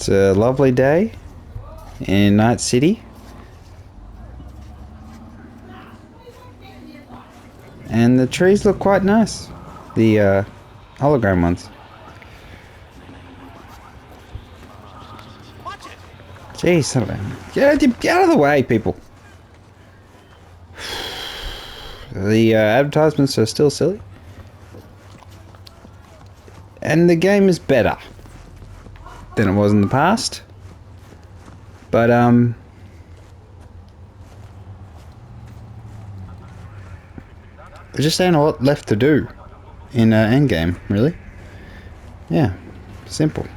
It's a lovely day in Night City. And the trees look quite nice. The hologram ones. Jeez, son of a... Get out of the way, people. The advertisements are still silly. And the game is better than it was in the past. But, there just ain't a lot left to do in Endgame, really. Yeah, simple.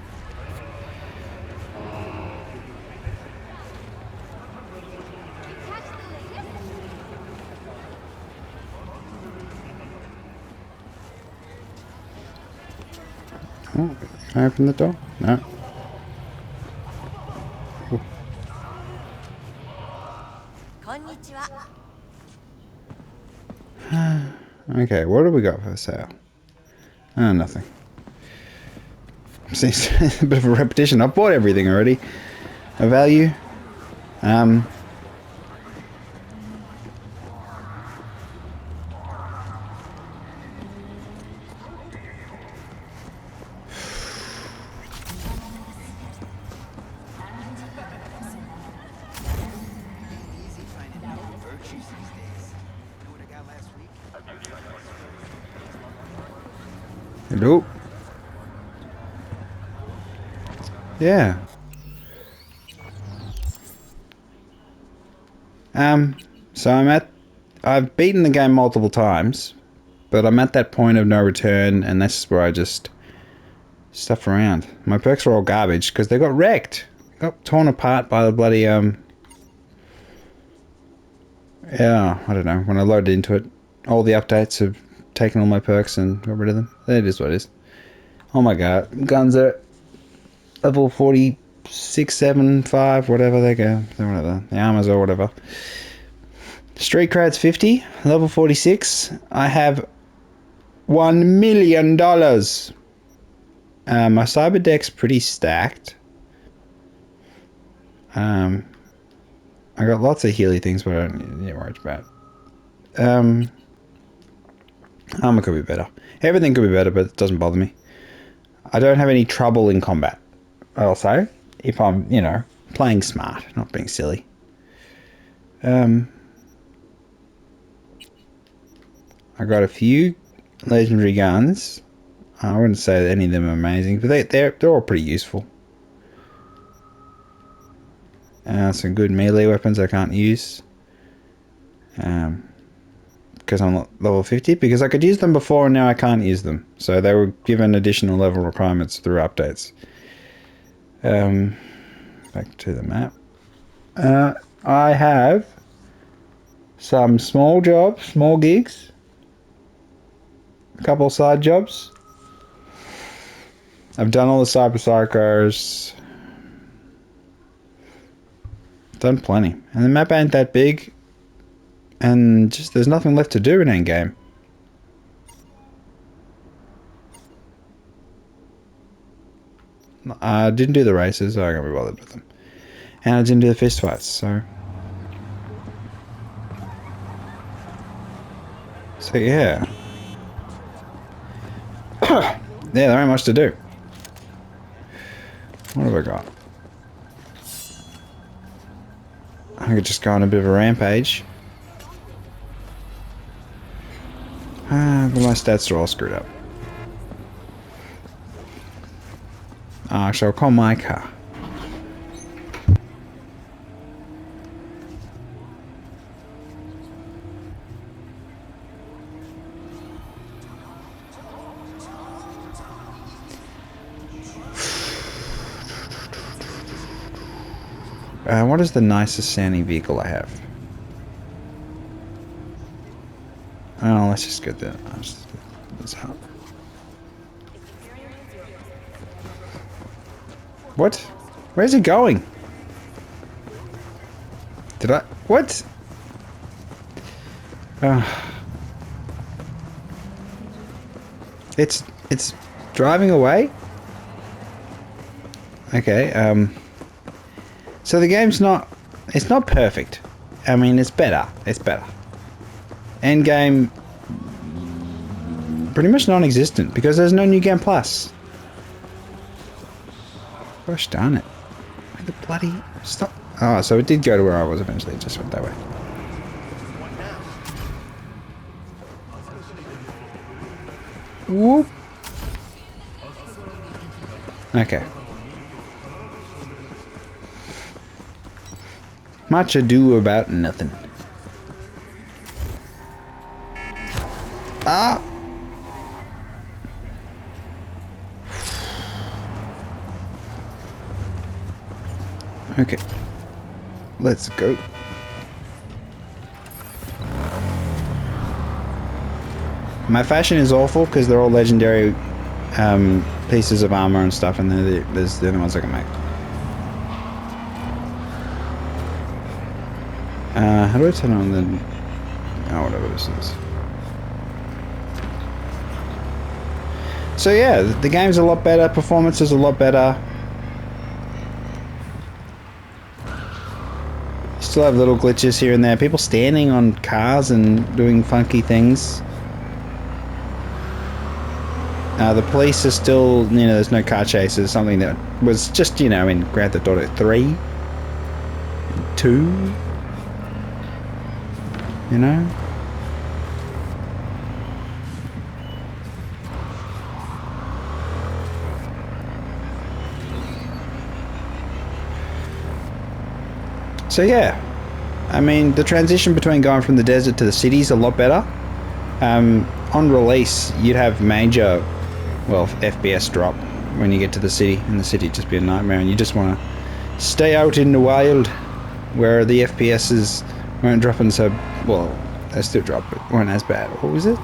Oh, can I open the door? No. Okay, what do we got for sale? Oh, nothing. Seems a bit of a repetition. I've bought everything already. A value. Hello. Yeah. So I've beaten the game multiple times, but I'm at that point of no return, and that's where I just stuff around. My perks are all garbage because they got wrecked. Got torn apart by the bloody, yeah, I don't know. When I loaded into it, all the updates have taken all my perks and got rid of them. It is what it is. Oh my god. Guns are level 46, 7, 5, whatever they go. Whatever. The armors or whatever. Street cred's 50, level 46. I have $1 million. My cyber deck's pretty stacked. I got lots of Healy things, but I don't need to worry about. Armor could be better. Everything could be better, but it doesn't bother me. I don't have any trouble in combat, I'll say, if I'm, you know, playing smart, not being silly. I got a few legendary guns. I wouldn't say that any of them are amazing, but they're all pretty useful. Some good melee weapons I can't use. Because I'm not level 50, because I could use them before and now I can't use them. So they were given additional level requirements through updates. Back to the map. I have some small jobs, small gigs. A couple of side jobs. I've done all the Cyber Psychos. Done plenty. And the map ain't that big. And just there's nothing left to do in Endgame. I didn't do the races, so I can't be bothered with them. And I didn't do the fist fights, so... So yeah. Yeah, there ain't much to do. What have I got? I could just go on a bit of a rampage. But my stats are all screwed up. Actually, I'll call my car. What is the nicest sounding vehicle I have? Oh, let's just get that. Let's hop. What? Where's it going? Did I? What? It's driving away? Okay, so the game's not... It's not perfect. I mean, it's better. It's better. Endgame... pretty much non-existent, because there's no New Game Plus. Gosh darn it. Where the bloody... Stop... Oh, so it did go to where I was eventually. It just went that way. Whoop. Okay. Much ado about nothing. Ah! Okay. Let's go. My fashion is awful because they're all legendary pieces of armor and stuff, and there's the only ones I can make. How do I turn on the... Oh, whatever this is. So yeah, the game's a lot better, performance is a lot better. Still have little glitches here and there. People standing on cars and doing funky things. The police are still, you know, there's no car chases, something that was just, you know, in Grand Theft Auto 3, 2, you know? So yeah, I mean, the transition between going from the desert to the city is a lot better. On release, you'd have major, well, FPS drop when you get to the city, and the city just be a nightmare, and you just want to stay out in the wild where the FPSs weren't dropping so, well, they still drop, but weren't as bad. What was it?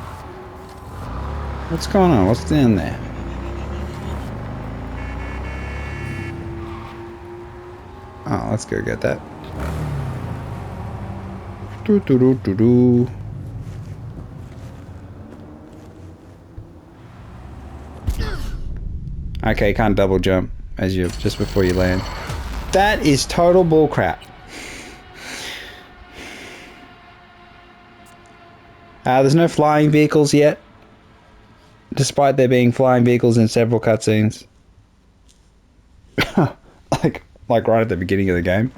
What's going on? What's down there? Oh, let's go get that. Do. Okay, can't double jump as you just before you land. That is total bullcrap. There's no flying vehicles yet, despite there being flying vehicles in several cutscenes. like right at the beginning of the game.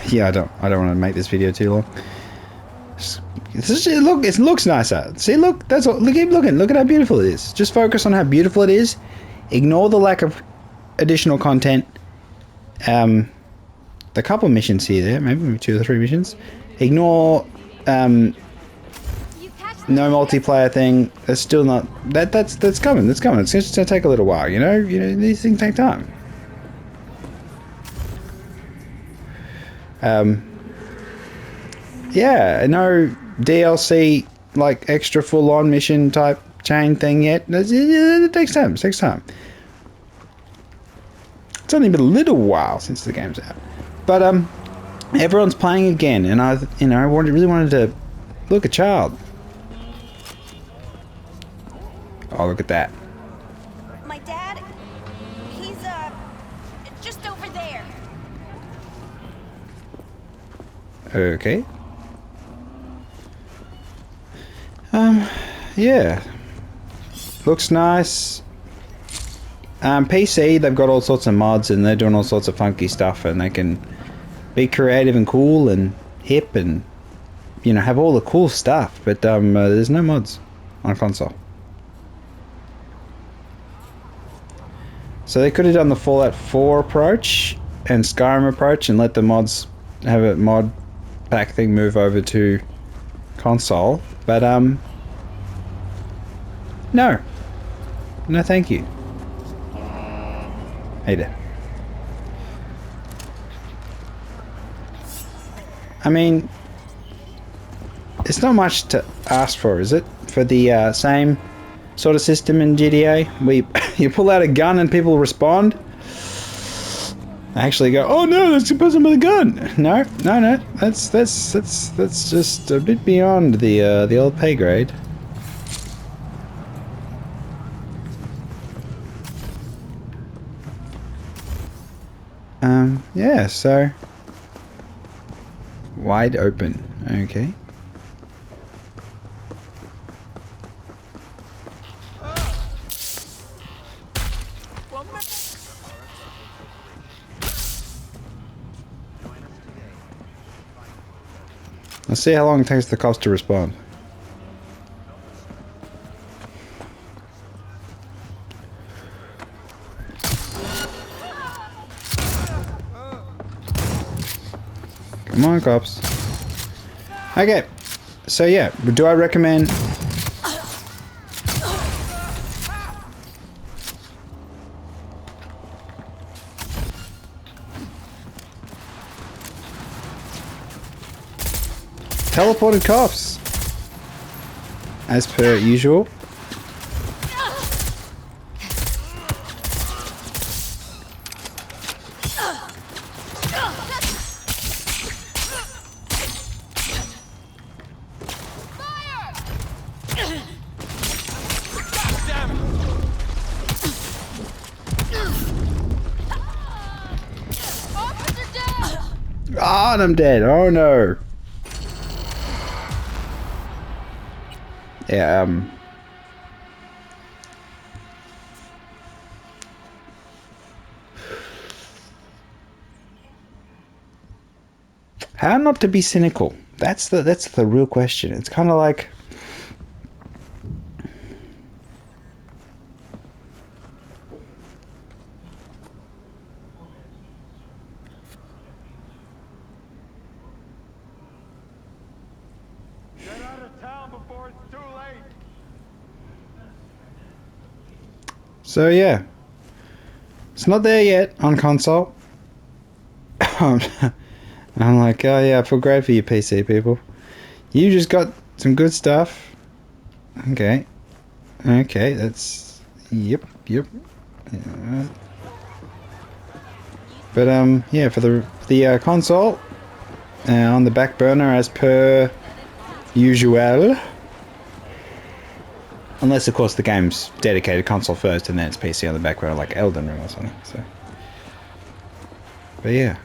Yeah, I don't want to make this video too long. Look, it looks nicer. See, look, that's all. Keep looking. Look at how beautiful it is. Just focus on how beautiful it is. Ignore the lack of additional content. The couple missions here, maybe 2 or 3 missions. Ignore no multiplayer thing. It's still not that's coming. That's coming. It's just gonna take a little while. You know, these things take time. Yeah, no DLC like extra full-on mission type chain thing yet. It takes time. It takes time. It's only been a little while since the game's out, but everyone's playing again, and I really wanted to look a child. Oh, look at that. My dad, he's just over there. Okay. Yeah. Looks nice. PC, they've got all sorts of mods, and they're doing all sorts of funky stuff, and they can be creative and cool and hip and, you know, have all the cool stuff, but there's no mods on console. So they could have done the Fallout 4 approach and Skyrim approach and let the mods have a mod pack thing move over to console, but no thank you. Hey there. I mean, it's not much to ask for, is it? For the same sort of system in GTA, you pull out a gun and people respond. I actually go, oh no, that's the person with a gun. No, no, no. That's just a bit beyond the old pay grade. Yeah, so wide open. Okay. Let's see how long it takes the cops to respond. Come on, cops. Okay. So yeah, do I recommend... teleported cops, as per usual. Ah, and I'm dead. Oh no. Yeah, how not to be cynical? That's the real question. It's kind of like, Get out of town before it's too late. so yeah. It's not there yet on console. I'm like, oh yeah, I feel great for you PC people. You just got some good stuff. Okay. Okay, that's... Yep. Yeah. But yeah, for the console, on the back burner as per usual. Unless of course the game's dedicated console first and then it's PC on the back burner like Elden Ring or something. So, but yeah,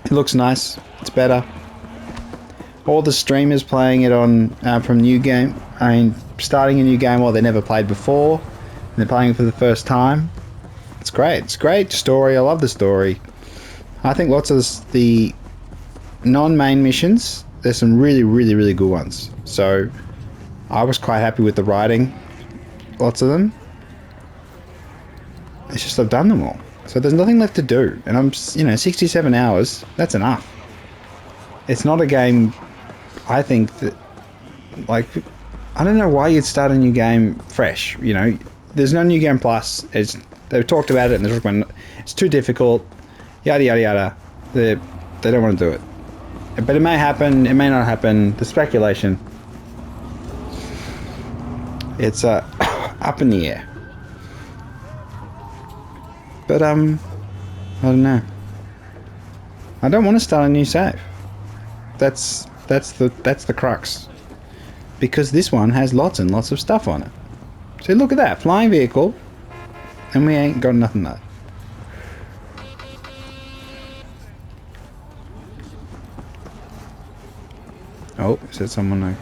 it looks nice. It's better. All the streamers playing it on from New Game. I mean, starting a new game while they never played before, and they're playing it for the first time. It's great. It's great story. I love the story. I think lots of the non-main missions, there's some really, really, really good ones. So I was quite happy with the writing. Lots of them. It's just I've done them all. So there's nothing left to do. And I'm, 67 hours. That's enough. It's not a game, I think, that, like, I don't know why you'd start a new game fresh. There's no New Game Plus. They've talked about it and they're talking about it's too difficult. Yada, yada, yada. They don't want to do it. But it may happen. It may not happen. The speculation. It's up in the air. But I don't know. I don't want to start a new save. That's the crux. Because this one has lots and lots of stuff on it. So look at that, flying vehicle, and we ain't got nothing there. Oh, is that someone like?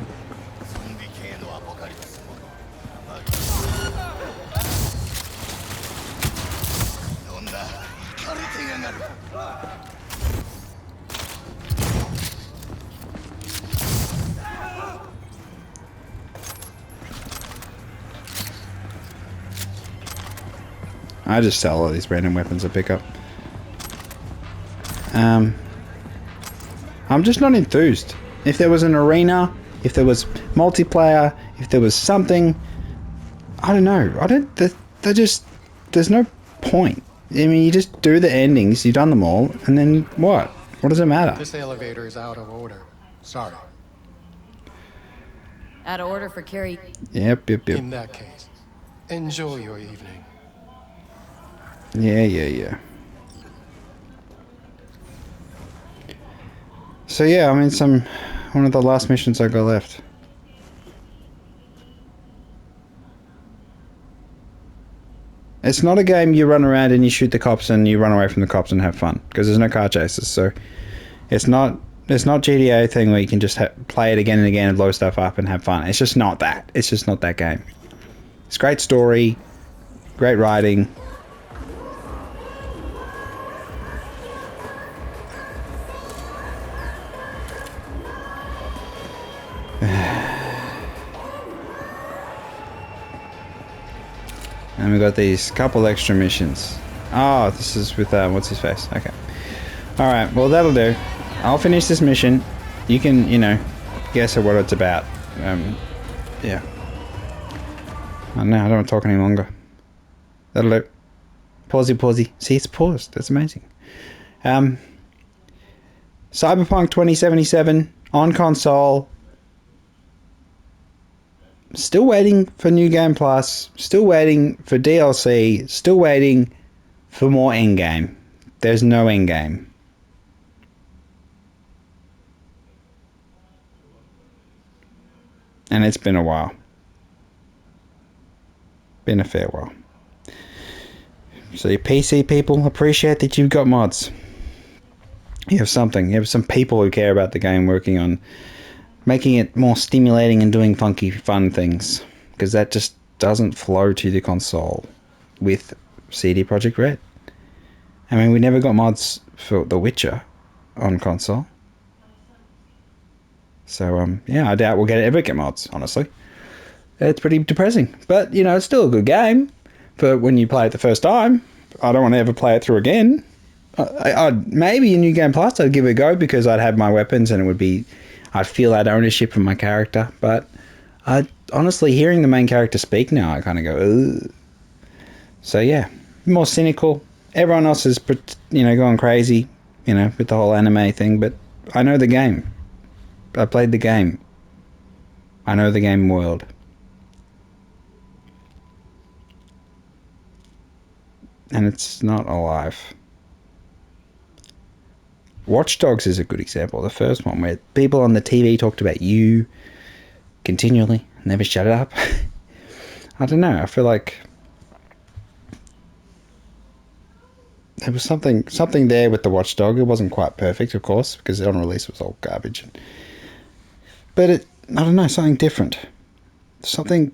I just sell all these random weapons I pick up. I'm just not enthused. If there was an arena, if there was multiplayer, if there was something, I don't know. There's no point. I mean, you just do the endings, you've done them all, and then what? What does it matter? This elevator is out of order. Sorry. Out of order for Carrie. Yep. In that case, enjoy your evening. Yeah. So yeah, I'm in one of the last missions I got left. It's not a game you run around and you shoot the cops and you run away from the cops and have fun, because there's no car chases. So it's not GTA thing where you can just play it again and again and blow stuff up and have fun. It's just not that. It's just not that game. It's great story, great writing. And we got these couple extra missions. Oh, this is with what's his face? Okay. All right. Well, that'll do. I'll finish this mission. You can, guess at what it's about. Yeah. I know. I don't want to talk any longer. That'll do. Pausey. See, it's paused. That's amazing. Cyberpunk 2077 on console. Still waiting for New Game Plus. Still waiting for DLC. Still waiting for more Endgame. There's no Endgame. And it's been a while. Been a fair while. So you PC people, appreciate that you've got mods. You have something. You have some people who care about the game working on making it more stimulating and doing funky, fun things. Because that just doesn't flow to the console with CD Projekt Red. I mean, we never got mods for The Witcher on console. So, yeah, I doubt we'll ever get mods, honestly. It's pretty depressing. But, it's still a good game. But when you play it the first time, I don't want to ever play it through again. Maybe in New Game Plus I'd give it a go because I'd have my weapons and I'd feel that ownership of my character. But honestly, hearing the main character speak now, I kind of go, ugh. So yeah, more cynical. Everyone else is, going crazy, with the whole anime thing. But I know the game. I played the game. I know the game world. And it's not alive. Watch Dogs is a good example. The first one where people on the TV talked about you continually, never shut up. I don't know. I feel like there was something there with the Watchdog. It wasn't quite perfect, of course, because on release it was all garbage. But I don't know, something different. Something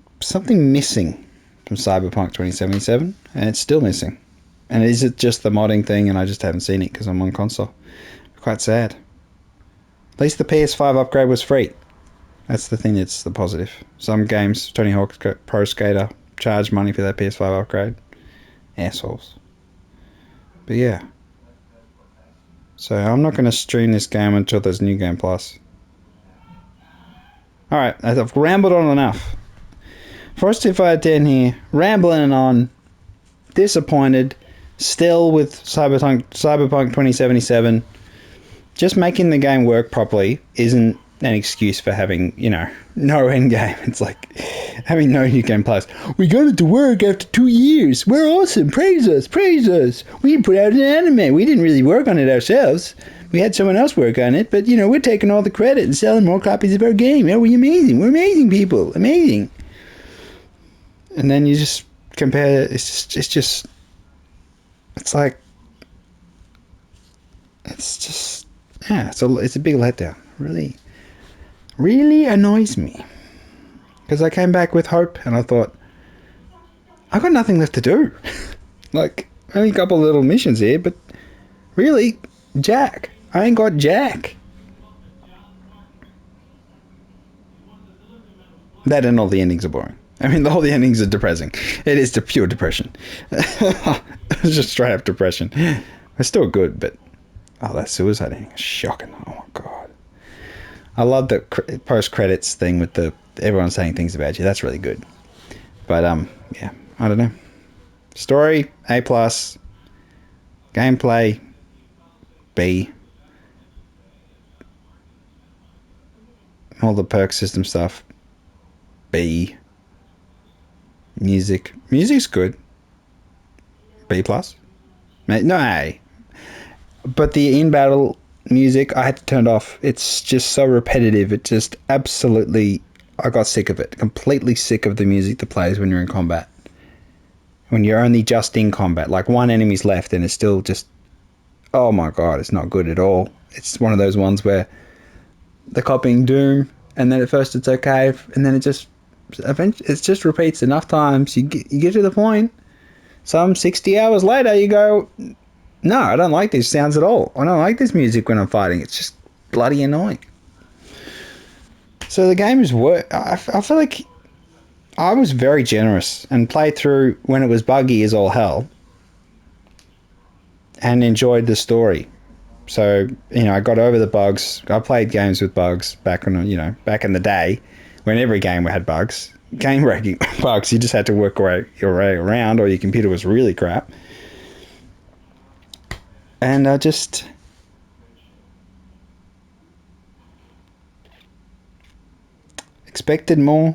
missing from Cyberpunk 2077, and it's still missing. And is it just the modding thing and I just haven't seen it because I'm on console? Quite sad. At least the PS5 upgrade was free. That's the thing that's the positive. Some games, Tony Hawk's Pro Skater, charge money for that PS5 upgrade. Assholes. But yeah. So I'm not going to stream this game until there's New Game Plus. Alright, I've rambled on enough. Frosty Fire 10 here, rambling on, disappointed, still with Cyberpunk 2077. Just making the game work properly isn't an excuse for having, no end game. It's like having no New Game Plus. We got it to work after 2 years. We're awesome. Praise us. We put out an anime. We didn't really work on it ourselves. We had someone else work on it, but, we're taking all the credit and selling more copies of our game. Yeah, we're amazing. We're amazing people. Amazing. And then you just compare, it's like, yeah, it's a big letdown. Really annoys me. Because I came back with hope and I thought, I've got nothing left to do. Like, only a couple of little missions here, but really, Jack. I ain't got Jack. That and all the endings are boring. I mean, all the endings are depressing. It is the pure depression. It's just straight up depression. It's still good, but that suicide ending is shocking. Oh my god. I love the post-credits thing with everyone saying things about you. That's really good. But yeah, I don't know. Story A+, gameplay B, all the perk system stuff B, music's good, B+, no A. But the in-battle music, I had to turn it off. It's just so repetitive. It just absolutely, I got sick of it. Completely sick of the music that plays when you're in combat. When you're only just in combat. Like one enemy's left and it's still just, oh my god, it's not good at all. It's one of those ones where they're copying Doom, and then at first it's okay, and then it just repeats enough times. You get to the point. Some 60 hours later, you go, no, I don't like these sounds at all. I don't like this music when I'm fighting. It's just bloody annoying. So the game is I feel like I was very generous and played through when it was buggy as all hell, and enjoyed the story. So, I got over the bugs. I played games with bugs back in the day when every game had bugs. Game breaking bugs. You just had to work your way around, or your computer was really crap. And I just... expected more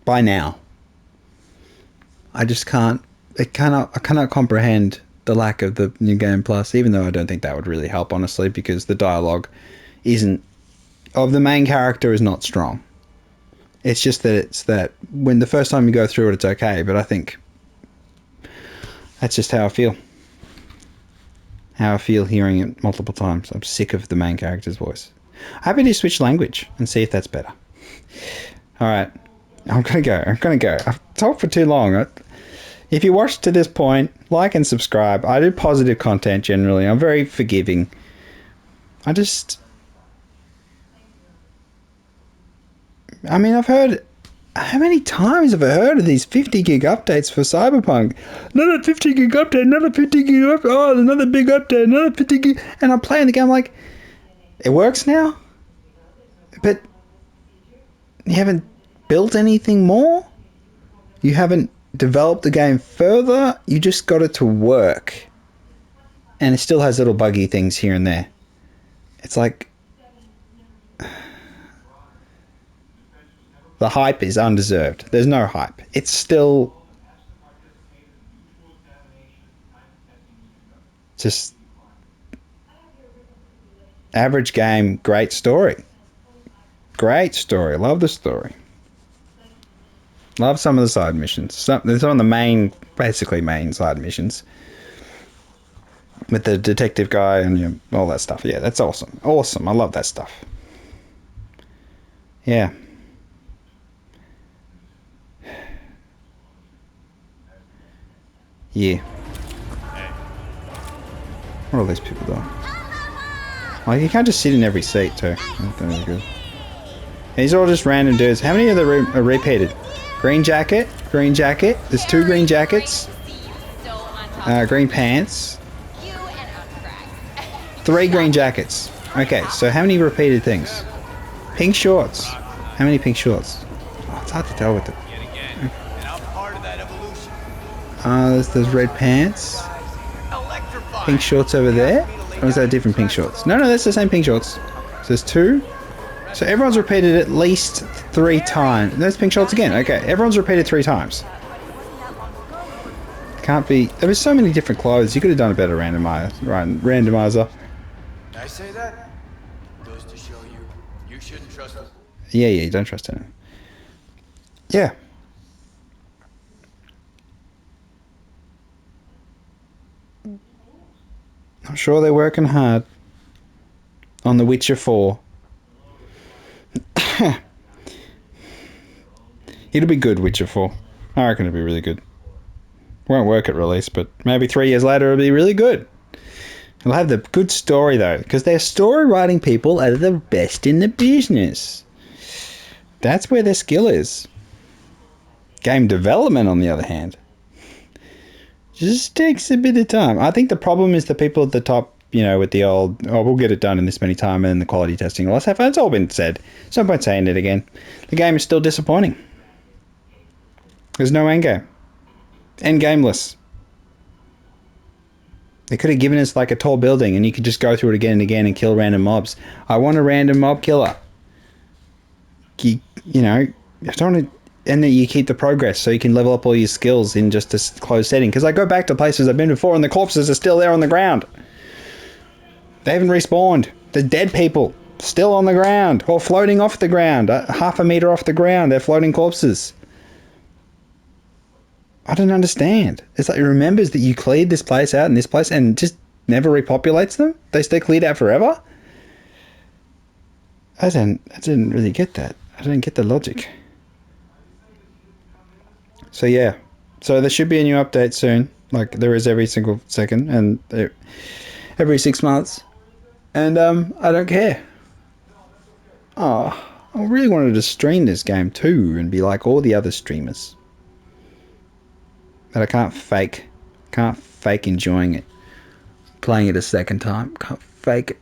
by now. I just can't... I cannot comprehend the lack of the New Game Plus, even though I don't think that would really help, honestly, because the dialogue of the main character is not strong. It's just that when the first time you go through it, it's okay, but I think that's just how I feel. How I feel hearing it multiple times. I'm sick of the main character's voice. I'm happy to switch language and see if that's better. Alright, I'm gonna go. I've talked for too long. If you watched to this point, like and subscribe. I do positive content generally. I'm very forgiving. I've heard... How many times have I heard of these 50 gig updates for Cyberpunk? Another 50 gig update, another 50 gig update, oh, another big update, another 50 gig... And I'm playing the game like, it works now? But you haven't built anything more? You haven't developed the game further? You just got it to work. And it still has little buggy things here and there. It's like... The hype is undeserved. There's no hype. It's still... just... average game, great story. Great story. Love the story. Love some of the side missions. Some of the basically main side missions. With the detective guy and all that stuff. Yeah, that's awesome. Awesome. I love that stuff. Yeah. Yeah. What are all these people doing? Like, you can't just sit in every seat, too. That's really good. These are all just random dudes. How many of them are repeated? Green jacket. Green jacket. There's 2 green jackets. Green pants. 3 green jackets. Okay, so how many repeated things? Pink shorts. How many pink shorts? Oh, it's hard to tell with the... there's red pants. Pink shorts over there? Or is that different pink shorts? No, that's the same pink shorts. So there's 2. So everyone's repeated at least 3 times. There's pink shorts again. Okay, everyone's repeated 3 times. Can't be... There was so many different clothes. You could have done a better randomizer. I say that goes to show you shouldn't trust us. Yeah, you don't trust him. Yeah. I'm sure they're working hard on The Witcher 4. It'll be good, Witcher 4. I reckon it'll be really good. Won't work at release, but maybe 3 years later it'll be really good. It'll have the good story, though, because their story writing people are the best in the business. That's where their skill is. Game development, on the other hand, just takes a bit of time. I think the problem is the people at the top, with the old, we'll get it done in this many time, and the quality testing, all that stuff. It's all been said. There's no point saying it again. The game is still disappointing. There's no endgame. Endgameless. They could have given us like a tall building and you could just go through it again and again and kill random mobs. I want a random mob killer. I don't want to... And then you keep the progress so you can level up all your skills in just a closed setting. Because I go back to places I've been before and the corpses are still there on the ground. They haven't respawned. There's dead people still on the ground or floating off the ground, half a meter off the ground. They're floating corpses. I don't understand. It's like it remembers that you cleared this place out and this place and just never repopulates them. They stay cleared out forever. I didn't really get that. I didn't get the logic. So yeah. So there should be a new update soon. Like there is every single second and every 6 months. And I don't care. Oh, I really wanted to stream this game too and be like all the other streamers. But I can't fake enjoying it. Playing it a second time. Can't fake it.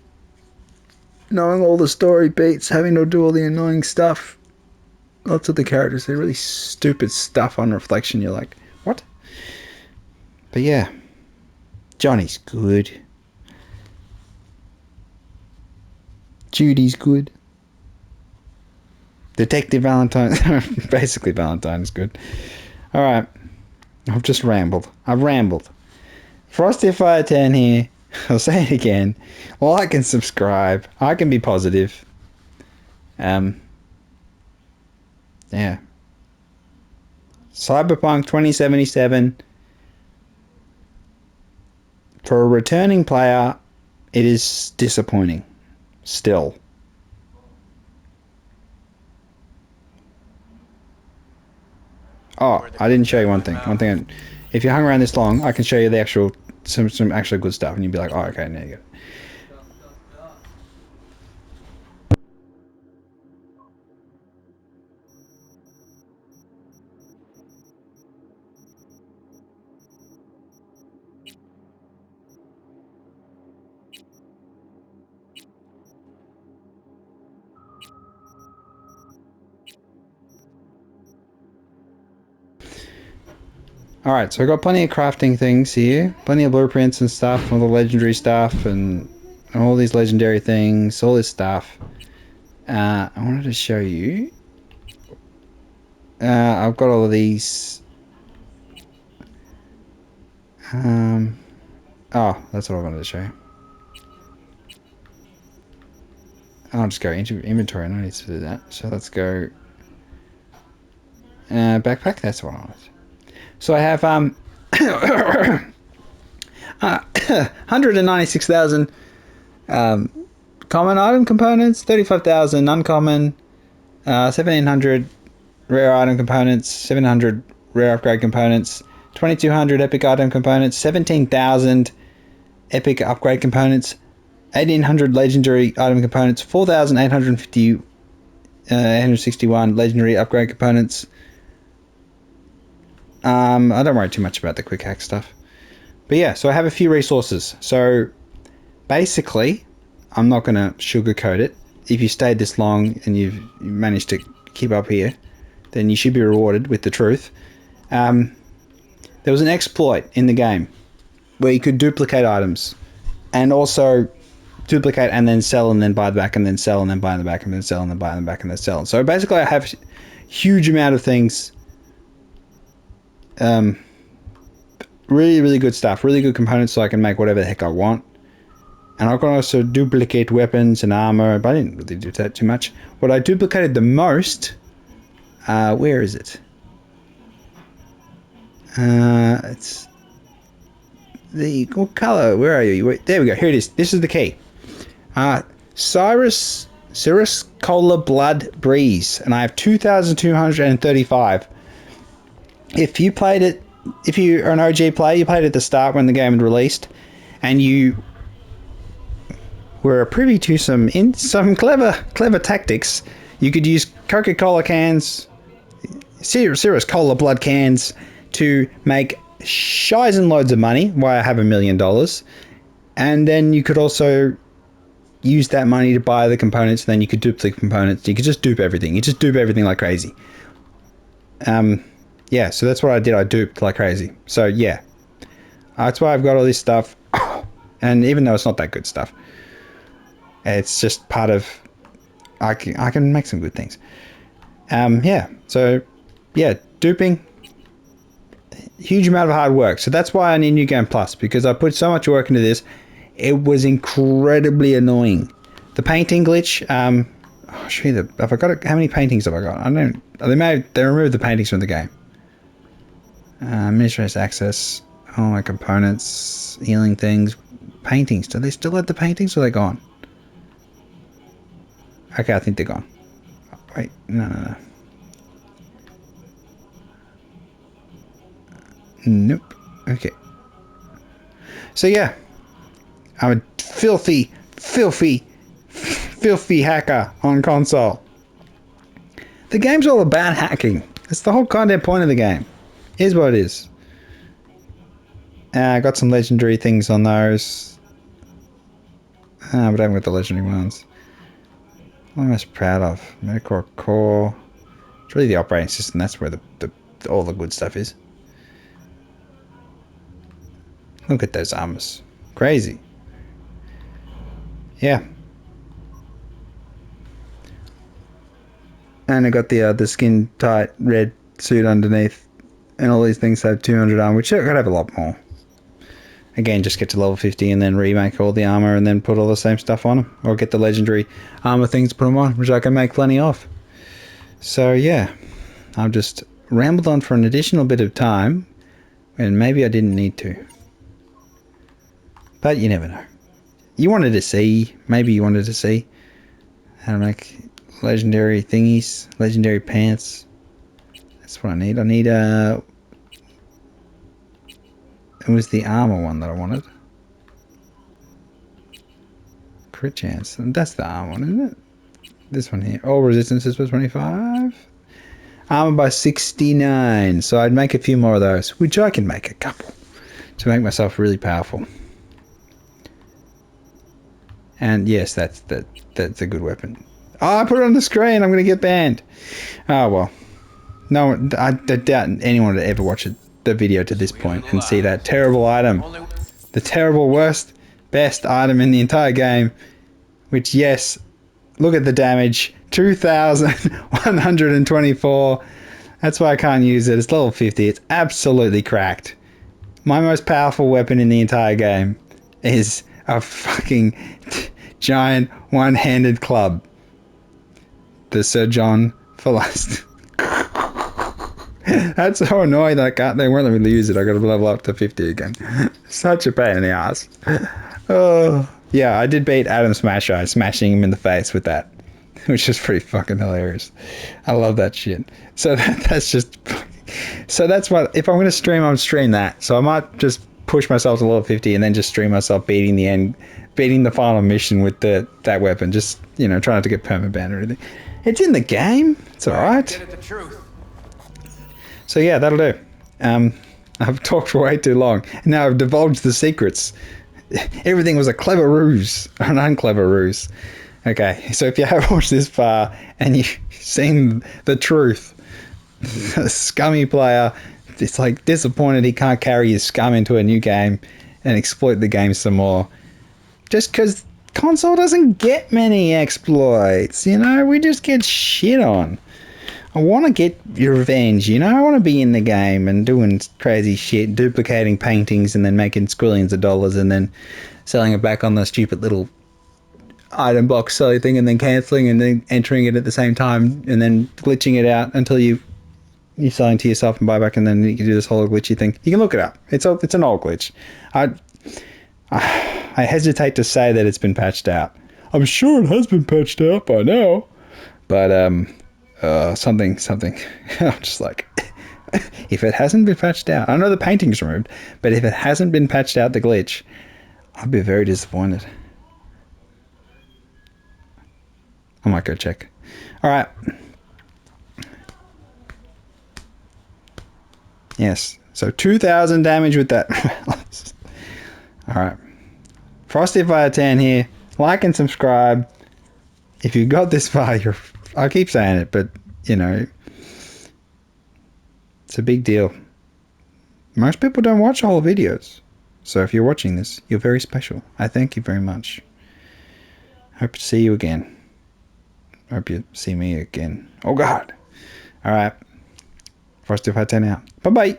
Knowing all the story beats, having to do all the annoying stuff. Lots of the characters, they're really stupid stuff on reflection. You're like, what? But yeah. Johnny's good. Judy's good. Detective Valentine. Basically Valentine's good. Alright. I've just rambled. I've rambled. Frosty Fire 10 here. I'll say it again. Like and subscribe. I can be positive. Yeah. Cyberpunk 2077. For a returning player, it is disappointing. Still. Oh, I didn't show you one thing. One thing, if you hung around this long, I can show you the actual, some actually good stuff, and you'd be like, oh, okay, there you go. Alright, so I've got plenty of crafting things here. Plenty of blueprints and stuff, all the legendary stuff, and all these legendary things, all this stuff. I wanted to show you. I've got all of these. Oh, that's what I wanted to show you. I'll just go into inventory, no need to do that. So let's go. Backpack, that's what I wanted. So I have 196,000 common item components, 35,000 uncommon, 1,700 rare item components, 700 rare upgrade components, 2,200 epic item components, 17,000 epic upgrade components, 1,800 legendary item components, 4,850 861 legendary upgrade components. I don't worry too much about the quick hack stuff. But yeah, so I have a few resources. So basically, I'm not going to sugarcoat it. If you stayed this long and you've managed to keep up here, then you should be rewarded with the truth. There was an exploit in the game where you could duplicate items and also duplicate and then sell and then buy the back and then sell and then buy the back and then sell and then buy the back and then sell. So basically I have a huge amount of things. Really, really good stuff. Really good components so I can make whatever the heck I want. And I can also duplicate weapons and armor, but I didn't really do that too much. What I duplicated the most... where is it? It's... What color? Where are you? Wait, there we go. Here it is. This is the key. Cirrus Cola Blood Breeze. And I have 2,235. If you played it, if you are an OG player, you played it at the start when the game had released, and you were privy to some clever tactics, you could use Coca-Cola cans, Cirrus Cola blood cans, to make shies and loads of money. Why I have $1 million, and then you could also use that money to buy the components. And then you could duplicate components. You could just dupe everything. You just dupe everything like crazy. Yeah, so that's what I did. I duped like crazy. So yeah, that's why I've got all this stuff. And even though it's not that good stuff, it's just part of... I can make some good things. Yeah, so yeah, duping, huge amount of hard work. So that's why I need New Game Plus, because I put so much work into this. It was incredibly annoying. The painting glitch, I'll show you have I got it? How many paintings have I got? I don't, they removed the paintings from the game. Administrator's access, all my components, healing things, paintings. Do they still have the paintings or are they gone? Okay, I think they're gone. Wait, no. Nope. Okay. So yeah, I'm a filthy hacker on console. The game's all about hacking. It's the whole goddamn point of the game. Here's what it is. I got some legendary things on those. But I haven't got the legendary ones. What am I most proud of? Metacore Core. It's really the operating system. That's where all the good stuff is. Look at those armors. Crazy. Yeah. And I got the skin tight red suit underneath. And all these things have 200 armor, which I could have a lot more. Again, just get to level 50 and then remake all the armor and then put all the same stuff on them. Or get the legendary armor things to put them on, which I can make plenty of. So yeah, I've just rambled on for an additional bit of time. And maybe I didn't need to. But you never know. You wanted to see, maybe you wanted to see how to make legendary thingies, legendary pants. That's what I need. I need it was the armor one that I wanted. Crit chance. And that's the armor one, isn't it? This one here. All resistances was 25. Armor by 69. So I'd make a few more of those, which I can make a couple to make myself really powerful. And yes, that's a good weapon. Oh, I put it on the screen. I'm going to get banned. Oh, well. No, I doubt anyone would ever watch the video to this point and see that terrible item. The terrible, worst, best item in the entire game. Which, yes, look at the damage. 2,124. That's why I can't use it. It's level 50. It's absolutely cracked. My most powerful weapon in the entire game is a fucking giant one-handed club. The Sir John Falast. That's so annoying that they won't let me use it. I gotta level up to 50 again. Such a pain in the ass. Oh, yeah, I did beat Adam Smasher, smashing him in the face with that, which is pretty fucking hilarious. I love that shit. So that's just. So that's what, if I'm gonna stream, I'll stream that. So I might just push myself to level 50 and then just stream myself beating the final mission with that weapon. Just, you know, try not to get permaban or anything. It's in the game. It's alright. Get at the truth. So yeah, that'll do. I've talked for way too long. Now I've divulged the secrets. Everything was a clever ruse, or an unclever ruse. Okay, so if you have watched this far and you've seen the truth, a scummy player, it's like disappointed he can't carry his scum into a new game and exploit the game some more. Just because console doesn't get many exploits, you know? We just get shit on. I want to get your revenge, you know? I want to be in the game and doing crazy shit, duplicating paintings and then making squillions of dollars and then selling it back on the stupid little item box selling thing and then cancelling and then entering it at the same time and then glitching it out until you're selling to yourself and buy back, and then you can do this whole glitchy thing. You can look it up. It's an old glitch. I hesitate to say that it's been patched out. I'm sure it has been patched out by now. But something. I'm just like, if it hasn't been patched out, I know the painting's removed, but if it hasn't been patched out, the glitch, I'd be very disappointed. I might go check. All right. Yes. So 2,000 damage with that. All right. Frosty Fire 10 here. Like and subscribe. If you got this far, I keep saying it, but, you know, it's a big deal. Most people don't watch whole videos. So if you're watching this, you're very special. I thank you very much. Hope to see you again. Hope you see me again. Oh, God. All right. Frosty Fire 10 out. Bye-bye.